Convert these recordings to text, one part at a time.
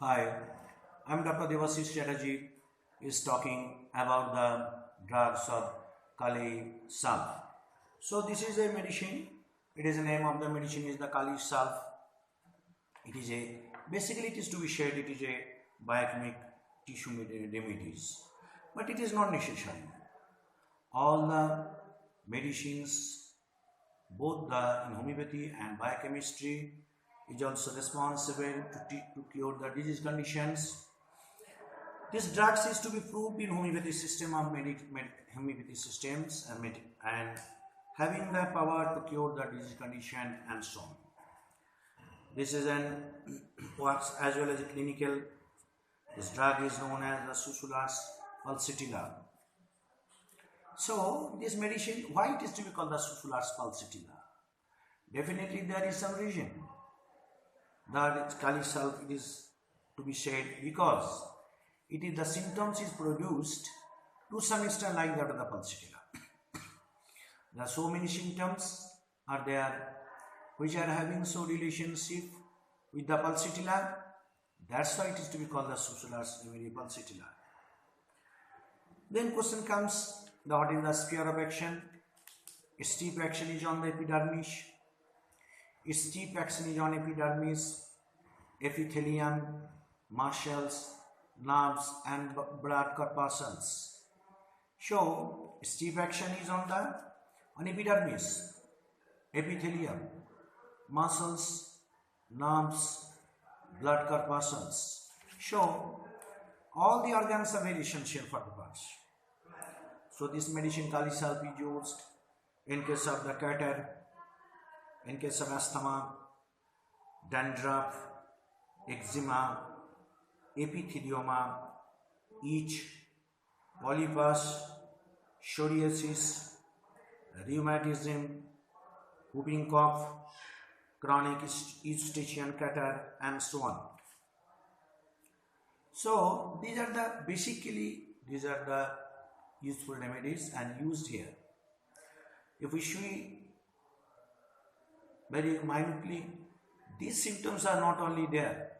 Hi, I'm Dr. Devashish Chatterjee is talking about the drugs of Kali Salve. So this is a medicine. It is the name of the medicine is the Kali Salve. It is a basically it is to be said it is a biochemic tissue remedies, but it is not necessary. All the medicines, both the in homeopathy and biochemistry, is also responsible to cure the disease conditions. This drugs is to be proved in homeopathy system of homeopathy systems and having the power to cure the disease condition and so on. This is an works as well as a clinical. This drug is known as the Susulas pulsatilla. So this medicine, why it is to be called the Susulas pulsatilla? Definitely there is some reason that Kali Salve is to be said because it is the symptoms is produced to some extent like that of the pulsatilla. There are so many symptoms are there which are having so relationship with the pulsatilla. That's why it is to be called the Susulas pulsatilla. Then question comes, what is the sphere of action? Its chief action is on the epidermis. Its chief action is on epidermis, epithelium, muscles, nerves and blood corpuscles. So its chief action is on epidermis, epithelium, muscles, nerves, blood corpuscles. So all the organs are very essential for the body. So this medicine Kali Salve is used in case of the catarrh, in case of asthma, dandruff, eczema, epithelioma, itch, polypus, psoriasis, rheumatism, whooping cough, chronic eustachian catarrh, and so on. So these are the useful remedies and used here. If we see very minutely, these symptoms are not only there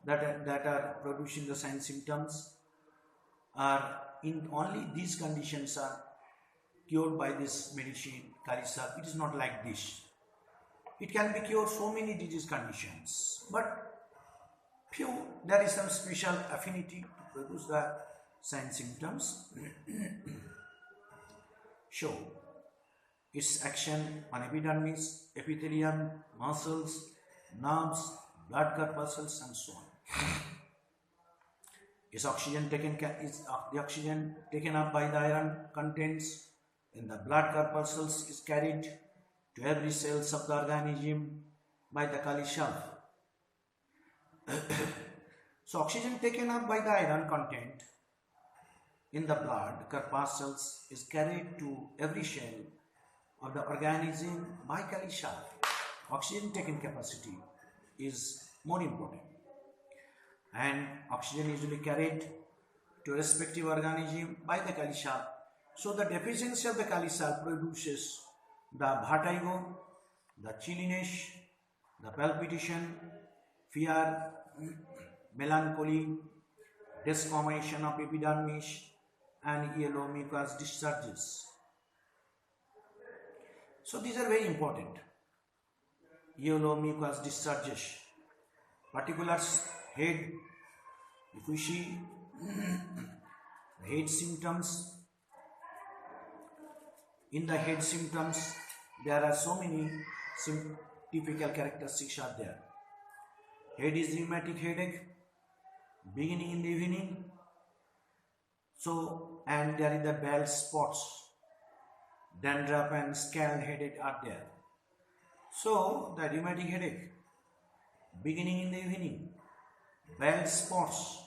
that are producing the sign symptoms are in only these conditions are cured by this medicine Kali Salve. It is not like this. It can be cured so many disease conditions, but there is some special affinity to produce the sign symptoms. Show its action on epidermis, epithelium, muscles, nerves, blood corpuscles, and so on. Is the oxygen taken up by the iron contents in the blood corpuscles is carried to every cells of the organism by the Kali Salve. So oxygen taken up by the iron content in the blood corpuscles is carried to every cell of the organism by Kali Salve. Oxygen taking capacity is more important, and oxygen is usually carried to respective organism by the Kali Salve. So the deficiency of the Kali Salve produces the vertigo, the chilliness, the palpitation, fear, melancholy, desquamation of epidermis, and yellow mucus discharges. So these are very important. Yellow mucus discharges. Particulars, head. If we see head symptoms, in the head symptoms there are so many typical characteristics are there. Head is rheumatic headache, beginning in the evening. So, and there is the bald spots, dandruff and scald headache are there. So the rheumatic headache, beginning in the evening, bald spots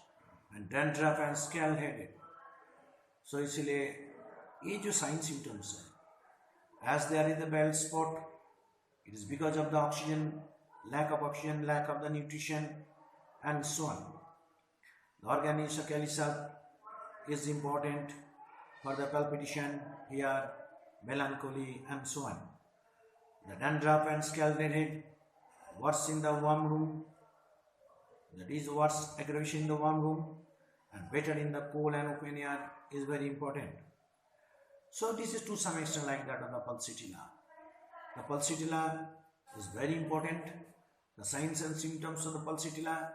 and dandruff and scald headache. So इसलिए ये जो sign symptoms है, as there is the bald spot, it is because of the oxygen, lack of the nutrition, and so on. The organism of Kali Salve is important for the palpitation, here, melancholy, and so on. The dandruff and scald headache, worse in the warm room, That is worse aggravation in the warm room and better in the cold and open air is very important. So this is to some extent like that of the pulsatilla. The pulsatilla is very important. The signs and symptoms of the pulsatilla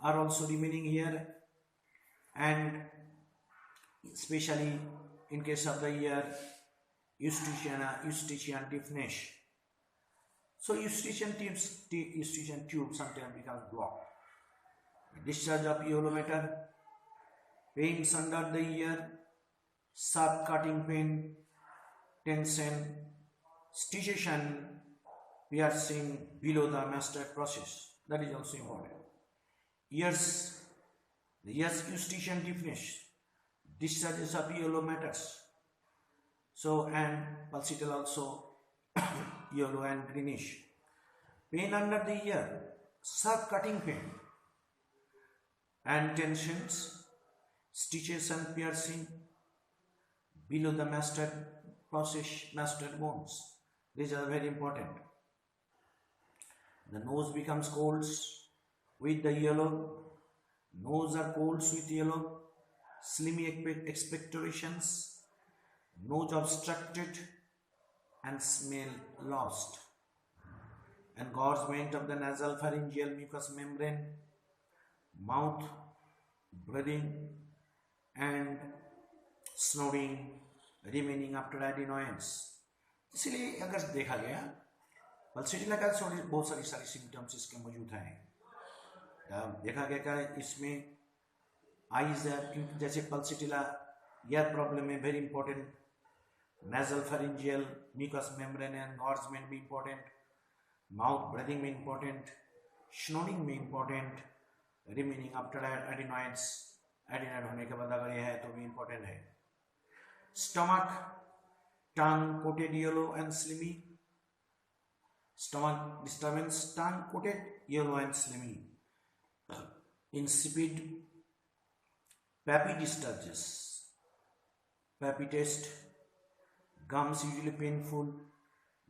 are also remaining here, and especially in case of the ear, eustachian deafness. So eustachian tube sometimes becomes blocked. Discharge of yellow matter, pains under the ear, sharp cutting pain, tension, stimulation, piercing below the mastoid process. That is also important. Ears, the ears eustachian deafness, discharges of yellow matters. So, and pulsatilla also yellow and greenish. Pain under the ear, sharp cutting pain, and tensions, stitches and piercing below the mastoid process, mastoid bones. These are very important. The nose becomes colds with the yellow. Nose are colds with yellow. Slimy expectorations. Nose obstructed and smell lost. Engorgement of the nasal pharyngeal mucous membrane. Mouth, breathing and snoring remaining after adenoids. इसलिए अगर देखा गया पल्सैटिला का बहुत सारी symptoms इसके मौजूद हैं। देखा गया कि इसमें आईज जैसे पल्सैटिला ईयर प्रॉब्लम में very important, nasal pharyngeal mucous membrane engorgement भी इंपॉर्टेंट, माउथ ब्रीदिंग में इंपॉर्टेंट, स्नोरिंग में important, remaining after adenoids, adenoid होने के बाद अगर यह है तो भी इंपॉर्टेंट है। Stomach, tongue coated yellow and slimy, stomach disturbance, tongue coated yellow and slimy, insipid, papy discharges, papy taste, gums usually painful,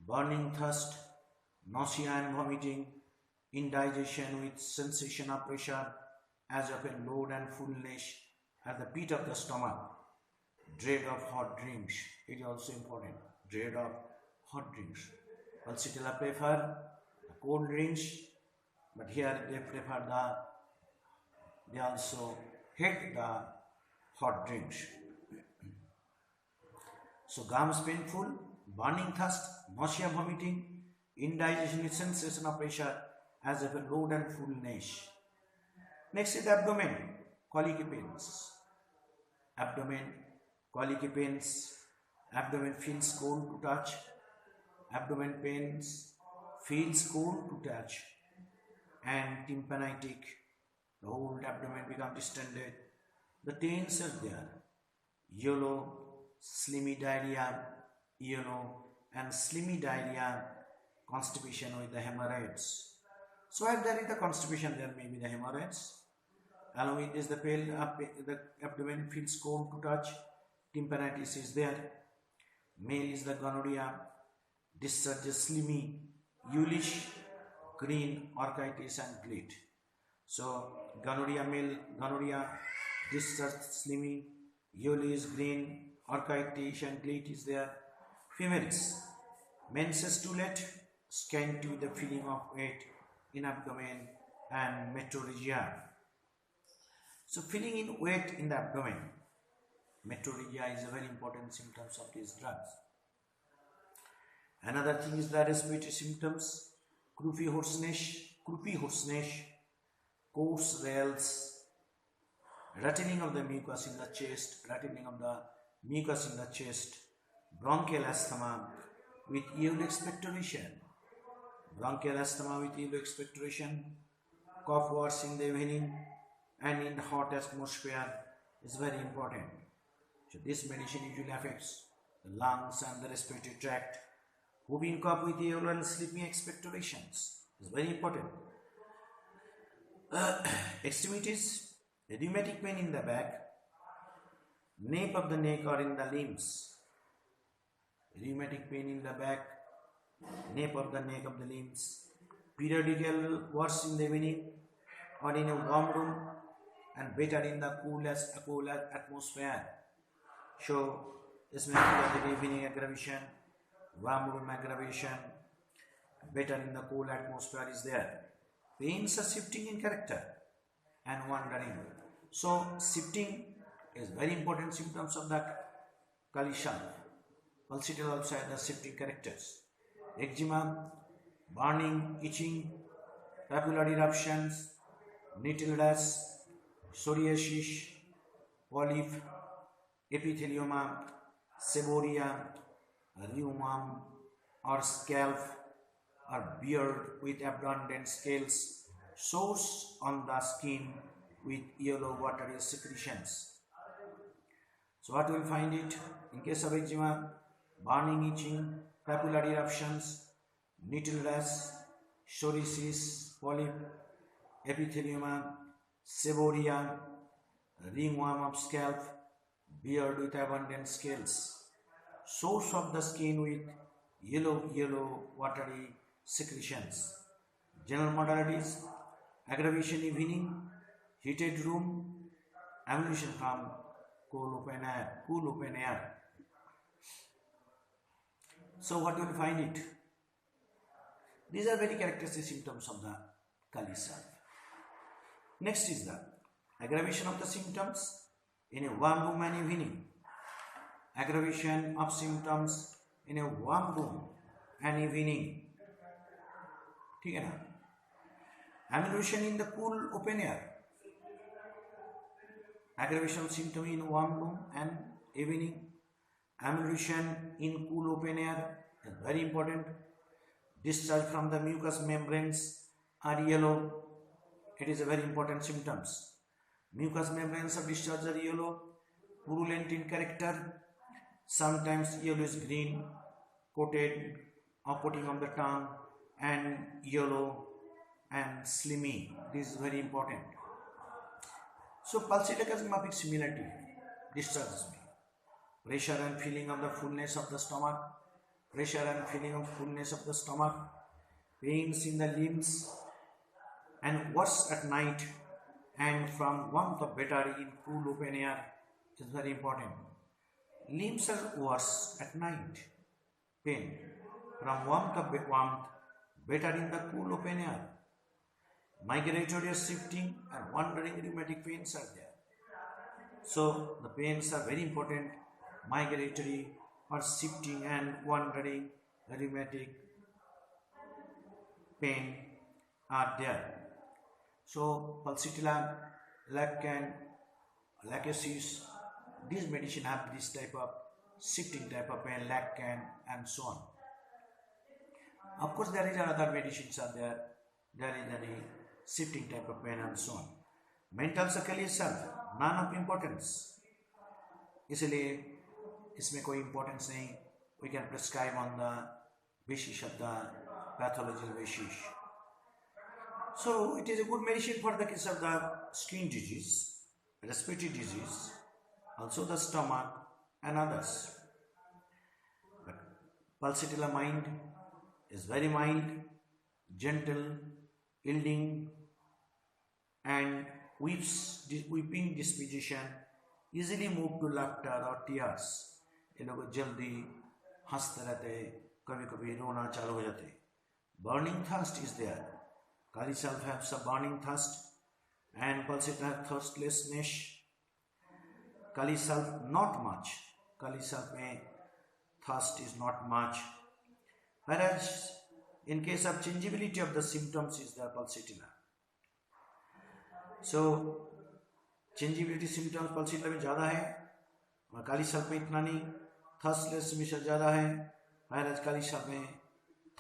burning thirst, nausea and vomiting, indigestion with sensation of pressure as of a load and fullness at the pit of the stomach, dread of hot drinks. It is also important, dread of hot drinks. Pulsatilla prefer cold drinks, but here they also hate the hot drinks. So gums painful, burning thirst, nausea, vomiting, indigestion with sensation of pressure as if a load and fullness. Next is abdomen, colicky pains. Abdomen, colicky pains. Abdomen feels cold to touch. Abdomen pains, feels cold to touch, and tympanitic. The whole abdomen becomes distended. The taints are there. Yellow, slimy diarrhea, yellow and slimy diarrhea, constipation with the hemorrhoids. So if there is the constipation, there may be the hemorrhoids. Along with this, the abdomen feels cold to touch. Tympanitis is there. Male is the gonorrhea. Discharges slimy, yellowish, green, orchitis and glit. So gonorrhea male, gonorrhea, discharges slimy, yellowish, green, orchitis and glit is there. Females, menses too late, scanty with the feeling of weight in abdomen and metrorrhagia. So feeling in weight in the abdomen, metrorrhagia is a very important symptom of these drugs. Another thing is the respiratory symptoms, croupy hoarseness, coarse rales, rattling of the mucus in the chest, bronchial asthma with yellow expectoration, cough worse in the evening and in the hot atmosphere is very important. So this medicine usually affects the lungs and the respiratory tract. Whooping cough with yellow and sleepy expectorations is very important. Extremities, rheumatic pain in the back, nape of the neck or in the limbs. Rheumatic pain in the back, nape of the neck of the limbs. Periodical worse in the evening or in a warm room and better in the cooler atmosphere. So इसमें evening aggravation, warm room aggravation, better in the cool atmosphere is there. Pains are shifting in character and wandering. So shifting is very important symptoms of the Kali Sharp. Pulsatile also has the shifting characters. Eczema, burning, itching, papular eruptions, nettle rash, psoriasis, polyp, epithelioma, seborrhea, rheumum, or scalp or beard with abundant scales, sores on the skin with yellow watery secretions. So what we will find it in case of eczema: burning, itching, papular eruptions, nettle rash, psoriasis, polyp, epithelioma, seborrhea, ringworm of scalp, beard with abundant scales, sores of the skin with yellow watery secretions. General modalities: aggravation evening, heated room, emulsion from cool open air. So what will you find it? These are very characteristic symptoms of the Kali Sharp. Next is the aggravation of the symptoms in a warm room and evening. Aggravation of symptoms in a warm room and evening. ठीक है ना? Amelioration in the cool open air. Aggravation of symptoms in warm room and evening. Amelioration in cool open air is very important. Discharge from the mucous membranes are yellow. It is a very important symptoms. Mucous membranes of discharge are yellow, purulent in character, sometimes yellowish green, coated or coating on the tongue, and yellow and slimy. This is very important. So pulsatile similarity discharges me. Pressure and feeling of the fullness of the stomach, pressure and feeling of fullness of the stomach, pains in the limbs, and worse at night, and from warmth of better in cool open air. It is very important. Limbs are worse at night, pain from warmth better in the cool open air. Migratory shifting and wandering rheumatic pains are there. So the pains are very important. Migratory or shifting and wandering rheumatic pain are there. So pulsatile, lichen, lachesis, these medicine have this type of shifting type of pain, lichen and so on. Of course, there is other medicines are there. There is any shifting type of pain and so on. Mental Kali Sharp, none of importance. इसलिए इसमें कोई importance नहीं. We can prescribe on the basis of the pathological basis. So it is a good medicine for the case of the skin disease, respiratory disease, also the stomach and others. But pulsatile mind is very mild, gentle, yielding, and weeping disposition, easily moved to laughter or tears. ये लोग जल्दी हंसते रहते, कभी-कभी रोना चालू हो जाते. Burning thirst is there. Kali Sharp has a burning thirst, and pulsatile thirstlessness. Kali Sharp not much. Kali Sharp में thirst is not much. Whereas in case of changeability of the symptoms is the pulsatile. So changeability symptoms pulsatile में ज़्यादा है, और Kali Sharp में इतना नहीं. Thirstless में ज़्यादा है, whereas Kali Sharp में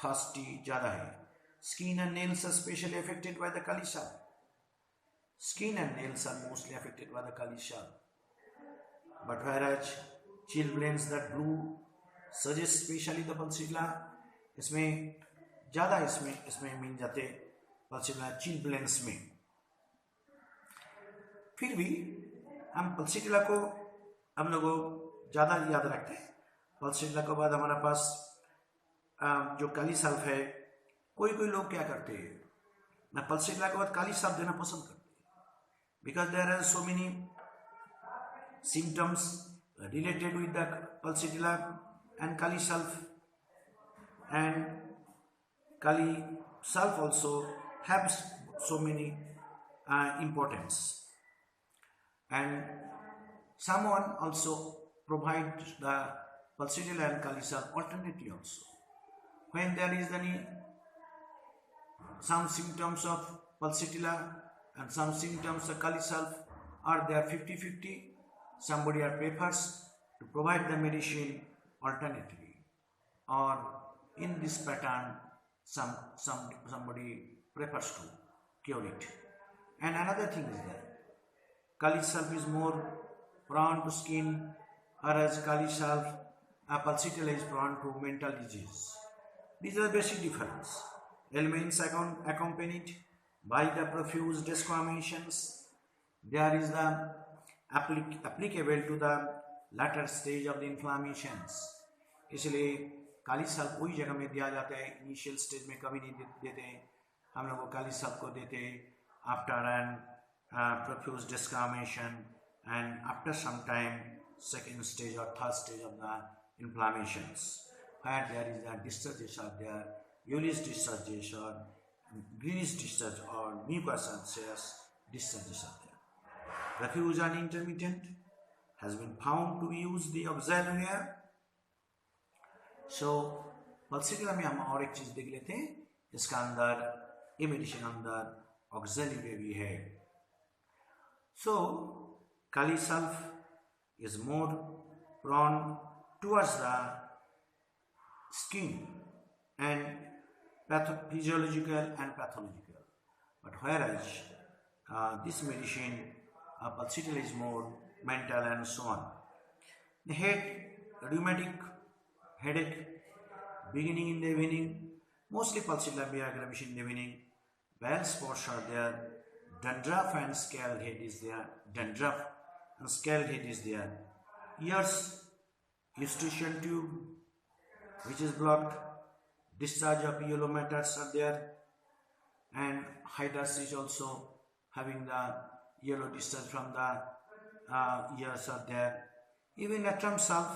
thirsty ज़्यादा है. Skin and nails are specially affected by the Kali Sharp. Skin and nails are mostly affected by the Kali Sharp. But whereas chilblains that blue suggest specially the pulsatile, इसमें ज़्यादा इसमें मिल जाते pulsatile chilblains में. फिर भी हम pulsatile को हम लोगों ज़्यादा याद रखते हैं. pulsatile के बाद हमारे पास जो Kali Sharp है, कोई लोग क्या करते हैं, मैं पल्सिटिला के बाद काली साल्फ देना पसंद करते हैं, because there are so many symptoms related with the pulsatilla and kali sulf, and kali sulf also has so many importance, and someone also provides the pulsatilla and kali sulf alternately also when there is any some symptoms of pulsatilla and some symptoms of kali sulf are there 50-50. Somebody prefers to provide the medicine alternately, or in this pattern somebody prefers to cure it. And another thing is that kali sulf is more prone to skin, whereas kali sulf pulsatilla is prone to mental disease. These are the basic difference. Ailments accompanied by the profuse desquamations. There is the applicable to the latter stage of the inflammations. इसलिए काली साल्फ वही जगह में दिया जाता है, initial stage में कभी नहीं देते हैं. हम लोग काली साल्फ को देते हैं after an profuse desquamation and after some time second stage or third stage of the inflammations, where there is a discharges or there yellowish discharges or greenish discharge or mucous discharges are there. Refuge and intermittent has been found to use the auxiliary. So pulsatilla में हम और एक चीज देख लेते हैं, इसका अंदर ये मेडिसिन अंदर auxiliary भी है. So kali sulf is more prone towards the skin and physiological and pathological, but whereas this medicine pulsatilla is more mental and so on. The head, rheumatic headache beginning in the evening, mostly pulsatilla be aggravation in the evening. Bald spots are there, dandruff and scald head is there, dandruff and scald head is there. Ears, eustachian tube which is blocked, discharge of yellow matters are there, and hydras is also having the yellow discharge from the ears are there. Even natrum sulf,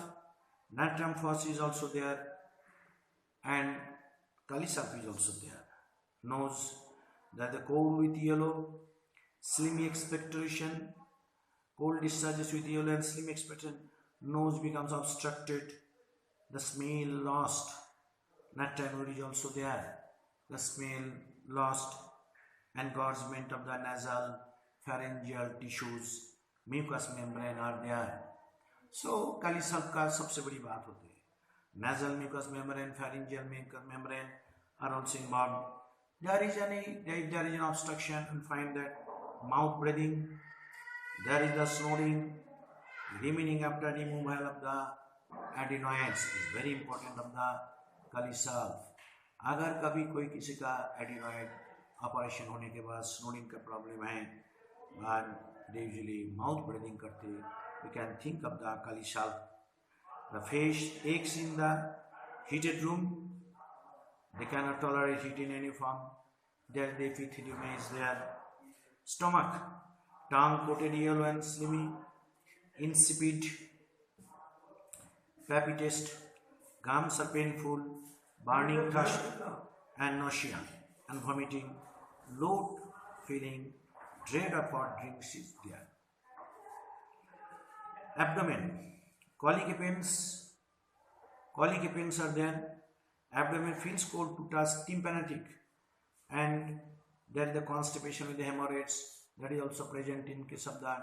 natrum phos is also there, and kali sulf is also there. Nose, that the cold with yellow, slimy expectoration, cold discharges with yellow and slimy expectoration, nose becomes obstructed, the smell lost, natrum is also there, the smell lost, engorgement of the nasal pharyngeal tissues, mucous membrane are there. So kali sulf का सबसे बड़ी बात होती है, nasal mucous membrane, pharyngeal mucous membrane are also involved. If there is an obstruction, and find that mouth breathing, there is the snoring, remaining after removal of the adenoids is very important of the kali sulf. अगर कभी कोई किसी का adenoid operation होने के बाद snoring का problem है, they usually mouth breathing करते, we can think of the kali sulf. The face aches in the heated room, they cannot tolerate heat in any form, there the epithelium is there. Stomach, tongue coated yellow and slimy, insipid, papy taste, gums are painful, burning thirst and nausea and vomiting, low feeling, dread of hot drinks is there. Abdomen, colic pains are there. Abdomen feels cold to touch, tympanic, and there is the constipation with the hemorrhoids that is also present in case of the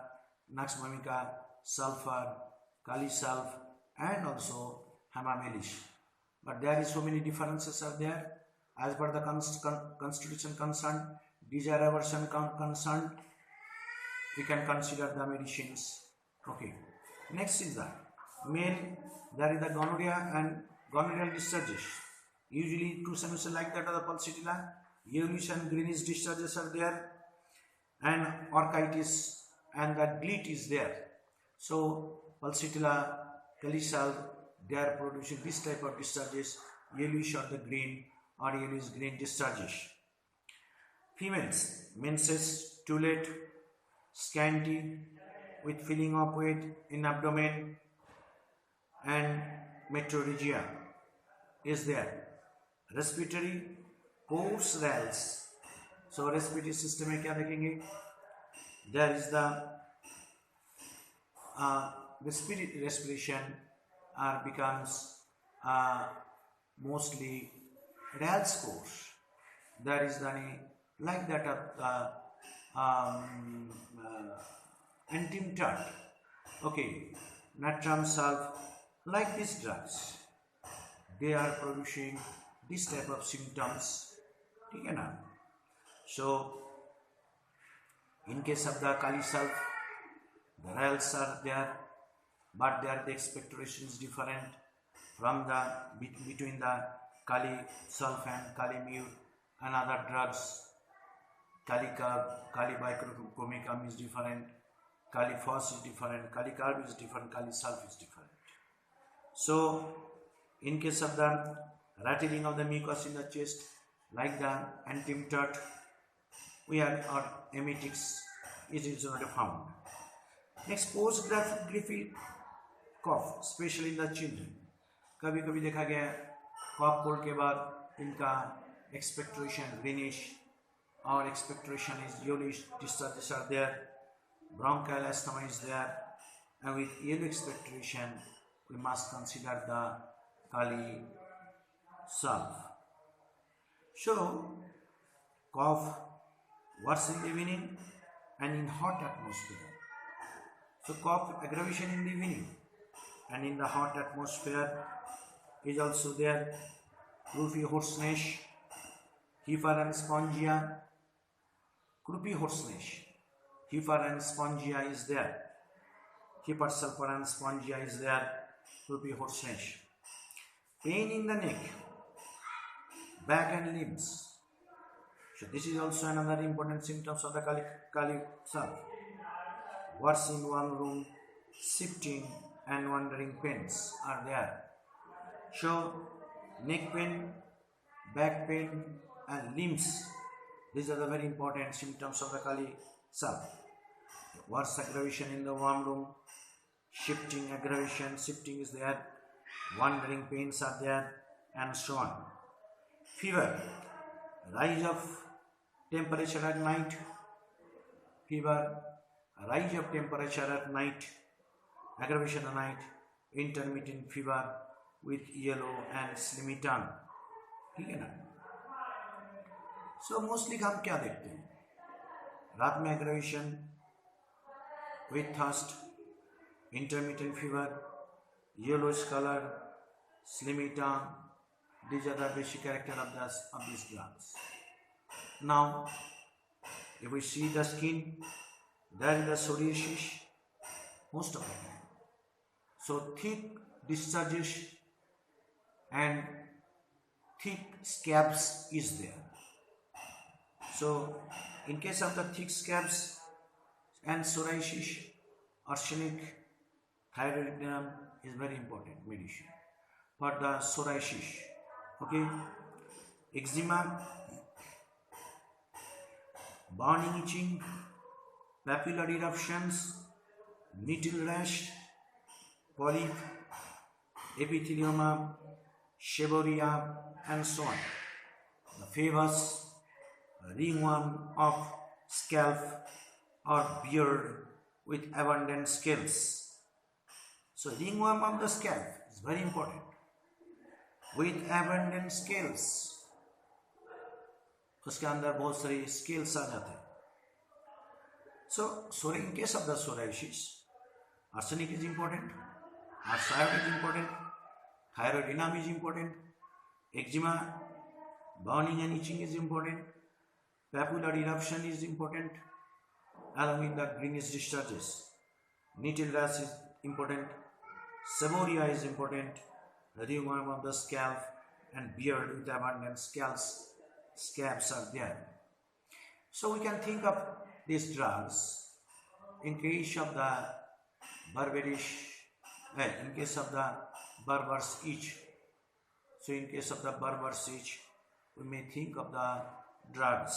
Nux vomica, sulfur, kali sulf, and also hamamelis. But there is so many differences are there as per the constitution concerned, desire aversion concerned. We can consider the medicines. Okay. Next is the male. There is the gonorrhea and gonorrheal discharges. Usually two semesters like that of the pulsatilla, yellowish and greenish discharges are there, and orchitis and the glit is there. So pulsatilla, kali sulf, they are producing this type of discharges, yellowish or the green or yellowish green discharges. Females, menses too late, scanty, with filling of weight in abdomen, and metrorrhagia is there. Respiratory coarse rales. So respiratory system में क्या देखेंगे? There is the respiration becomes mostly rales course. That is the like that of antidote. Okay, natrum sulf, like these drugs, they are producing this type of symptoms. ठीक है ना? So, in case of the Kali sulf, the rales are there, but there the expectoration is different from the between the Kali sulf and Kali mur and other drugs. Kali carb, Kali bichromicum is different, Kali phos is different, Kali carb is different, Kali sulf is different. So, in case of the rattling of the mucus in the chest, like the antidote, we have our emetics, it is not found. Next, post-graphic cough, especially in the children. कभी कभी देखा गया cough cold के बाद इनका expectoration greenish or expectoration is yellowish, discharges are there, bronchial asthma is there, and with yellow expectoration we must consider the Kali sulf. So, cough worse in the evening and in hot atmosphere. So, cough aggravation in the evening and in the hot atmosphere is also there. Croupy hoarseness, heifer and spongia. Croupy hoarseness, heifer and spongia is there. Heifer sulfur and spongia is there. Croupy hoarseness. Pain in the neck, back and limbs. So this is also another important symptoms of the Kali sulf. Worse in one room, shifting and wandering pains are there. So neck pain, back pain and limbs, these are the very important symptoms of the Kali sulf. Worse aggravation in the warm room, shifting aggravation, shifting is there, wandering pains are there, and so on. Fever, rise of temperature at night, fever, rise of temperature at night, aggravation at night, intermittent fever with yellow and slimy tongue. ठीक है ना? So mostly हम क्या देखते हैं? रात में aggravation with thirst, intermittent fever, yellowish color, slimy tongue. These are the basic character of these drugs. Now, if we see the skin, there is the psoriasis most of the time. So thick discharges and thick scabs is there. So in case of the thick scabs and psoriasis, arsenic, thyroidinum is very important medicine for the psoriasis. Okay, eczema, burning, itching, papillary eruptions, needle rash, polyp, epithelioma, seborrhea, and so on. The fevers, ringworm of scalp or beard with abundant scales. So ringworm of the scalp is very important. With abundant scales, उसके अंदर बहुत सारी scales आ जाते हैं. So in case of the psoriasis, arsenic is important, thiamine is important, thyroidinum is important, eczema, burning and itching is important, papillary eruption is important, along with the greenish discharges. Needle rash is important, seborrhea is important, ringworm of the scalp and beard with abundant scabs are there. So we can think of these drugs in case of the Berber's itch. So in case of the Berber's itch, we may think of the drugs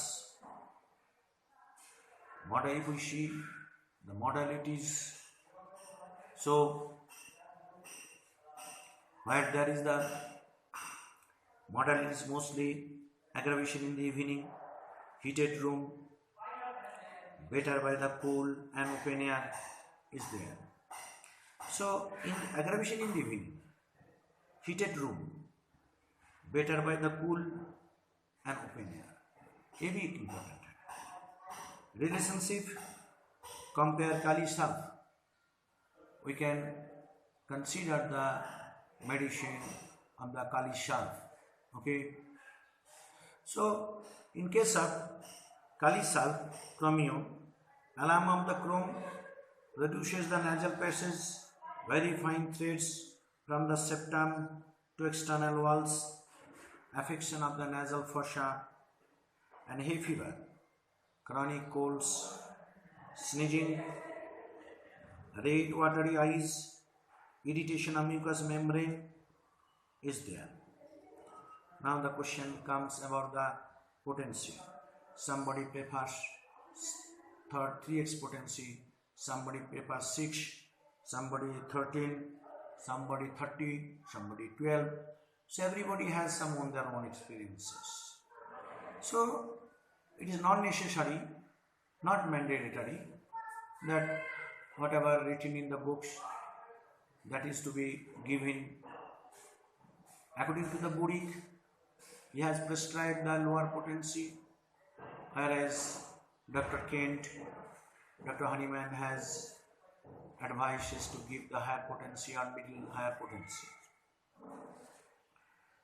If we see the modalities, so where there is the modalities mostly aggravation in the evening, heated room, better by the cool and open air is there. So in aggravation in the evening, heated room, better by the cool and open air. Very important. Relationship, compare Kali Salve. We can consider the medicine of the Kali Salve. Okay. So in case of Kali Salve, Chromio, alarm of the chrome reduces the nasal passage, very fine threads from the septum to external walls, affection of the nasal fossa, and hay fever, chronic colds, sneezing, red watery eyes, irritation of mucous membrane is there. Now the question comes about the potency. Somebody prefers 3x potency, somebody prefers 6, somebody 13, somebody 30, somebody 12. So everybody has some on their own experiences. So it is not necessary, not mandatory that whatever written in the books that is to be given according to the Burik. He has prescribed the lower potency, whereas Dr. Kent, Dr. Honeyman has advices to give the higher potency or middle higher potency.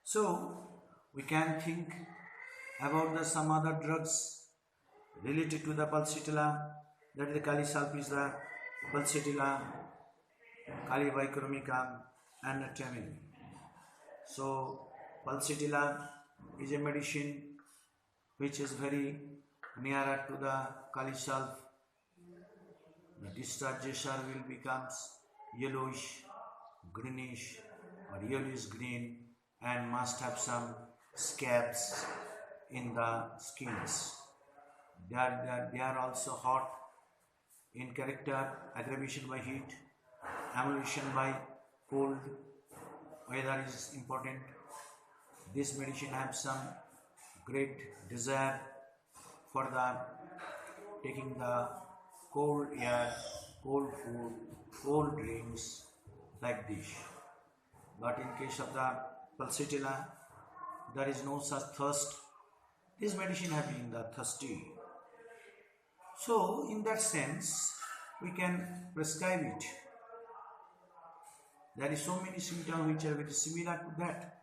So we can think about some other drugs related to the pulsatilla, that is the Kali Salve is the pulsatilla, Kali bichromicum and Natramine. So pulsatilla is a medicine which is very nearer to the Kali Salve. The discharge will becomes yellowish, greenish or yellowish green and must have some scabs in the skins. They are also hot in character, aggravation by heat, emulsion by cold, weather is important. This medicine has some great desire for the taking the cold air, cold food, cold drinks like this. But in case of the pulsatilla, there is no such thirst. This medicine have been the thirsty. So in that sense, we can prescribe it. There is so many symptoms which are very similar to that.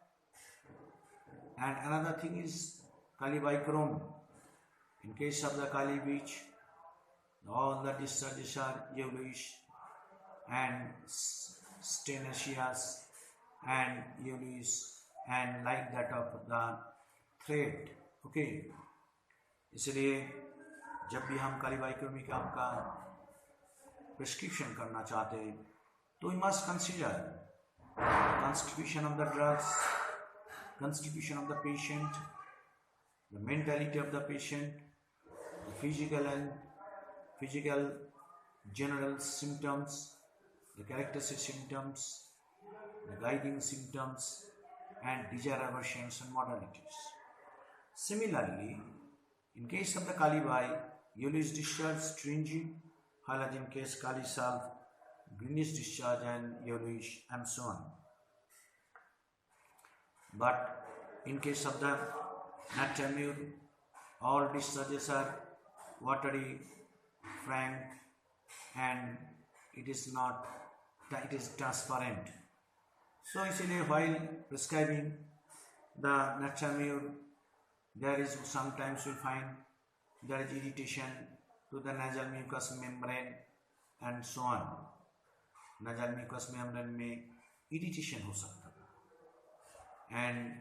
And another thing is Kali bichrome. In case of the Kali beach, all the discharges are yellowish and stenoceous and yellowish and like that of the thread. Okay. इसलिए जब भी हम काली बाइक्रोमिका का prescription करना चाहते हैं तो we must consider constitution of the drugs, constitution of the patient, the mentality of the patient, the physical general symptoms, the characteristic symptoms, the guiding symptoms, and desire aversions and modalities. Similarly, in case of the Kali Bai, yellowish discharge, stringent, whereas in case Kali Salve, greenish discharge and yellowish and so on. But in case of the Natramure, all discharges are watery, frank, and it is transparent. So इसलिए while prescribing the Natramure, there is sometimes we find there is irritation to the nasal mucous membrane and so on. Nasal mucous membrane में irritation हो सकता है, and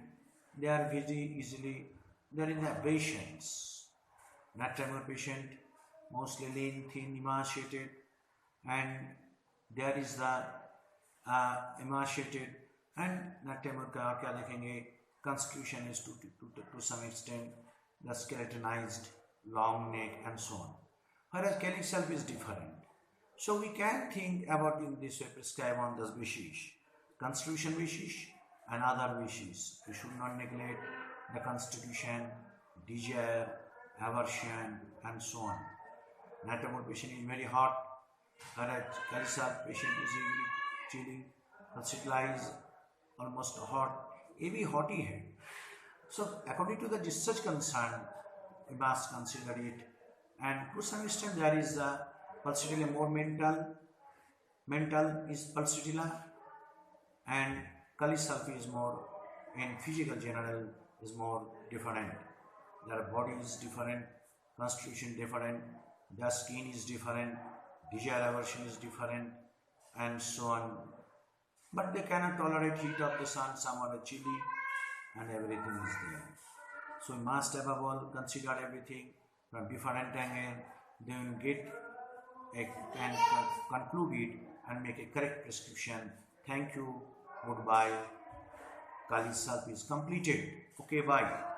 they are very easily there is abrasions. Natramure patient mostly lean, thin, emaciated, and there is the emaciated and Natramure का क्या देखेंगे, constitution is to some extent the skeletonized, long neck and so on. whereas Kali self is different. So we can think about in this way, prescribe on the vishish, constitution vishish and other vishish. We should not neglect the constitution, desire, aversion and so on. Natamol patient is very hot, whereas Kali self patient is usually chilly, Kalsitla is almost hot, every hotty head. So according to the research concern, we must consider it, and to some extent there is pulsatilla more mental is pulsatilla, and Kali self is more in physical general is more different. Their body is different, constitution different, their skin is different, desire aversion is different, and so on. But they cannot tolerate heat of the sun, some are chilly, and everything is there. So we must above all consider everything from different angle, then get and conclude it and make a correct prescription. Thank you. Goodbye. Kali self is completed. Okay, bye.